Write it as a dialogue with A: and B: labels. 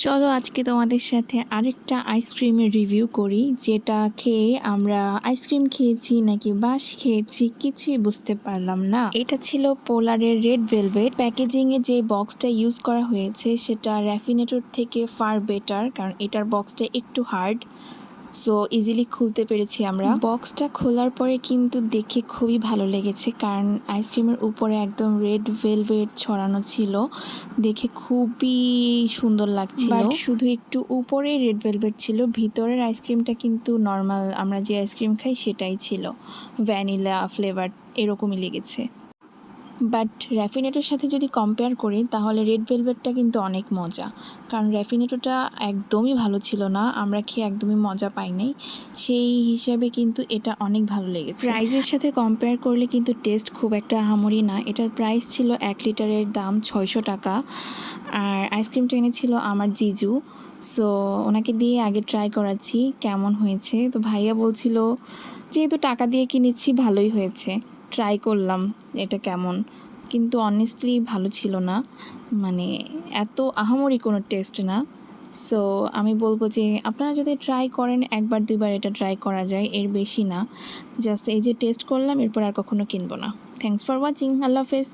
A: চলো আজকে তোমাদের সাথে আরেকটা আইসক্রিমের রিভিউ করি, যেটা খেয়ে আমরা আইসক্রিম খেয়েছি নাকি বাঁশ খেয়েছি কিছুই বুঝতে পারলাম না। এটা ছিল পোলারের রেড ভেলভেট। প্যাকেজিংয়ে যে বক্সটা ইউজ করা হয়েছে সেটা র্যাফিনেটর থেকে ফার বেটার, কারণ এটার বক্সটা একটু হার্ড, সো ইজিলি খুলতে পেরেছি আমরা। বক্সটা খোলার পরে কিন্তু দেখে খুবই ভালো লেগেছে, কারণ আইসক্রিমের উপরে একদম রেড ভেলভেট ছড়ানো ছিল, দেখে খুবই সুন্দর লাগছিল। শুধু একটু উপরে রেড ভেলভেট ছিল, ভিতরের আইসক্রিমটা কিন্তু নর্মাল আমরা যে আইসক্রিম খাই সেটাই ছিল, ভ্যানিলা ফ্লেভার এরকমই লেগেছে। বাট র্যাফিনেটোর সাথে যদি কম্পেয়ার করি তাহলে রেড ভেলভেটটা কিন্তু অনেক মজা, কারণ র্যাফিনেটোটা একদমই ভালো ছিল না, আমরা খেয়ে একদমই মজা পাই নাই, সেই হিসাবে কিন্তু এটা অনেক ভালো লেগেছে। প্রাইসের সাথে কম্পেয়ার করলে কিন্তু টেস্ট খুব একটা আহামরি না। এটার প্রাইস ছিল 1 লিটারের দাম 600 টাকা। আর আইসক্রিমটা এনেছিল আমার জিজু, সো ওনাকে দিয়ে আগে ট্রাই করাচ্ছি কেমন হয়েছে। তো ভাইয়া বলছিল যেহেতু টাকা দিয়ে কিনেছি ভালোই হয়েছে, ট্রাই করলাম এটা কেমন, কিন্তু অনেস্টলি ভালো ছিল না, মানে এত আহামরি কোনো টেস্ট না। সো আমি বলবো যে আপনারা যদি ট্রাই করেন একবার দুইবার এটা ট্রাই করা যায়, এর বেশি না। জাস্ট এই যে টেস্ট করলাম, এরপর আর কখনো কিনবো না। থ্যাংকস ফর ওয়াচিং, আল্লাহ হাফেজ।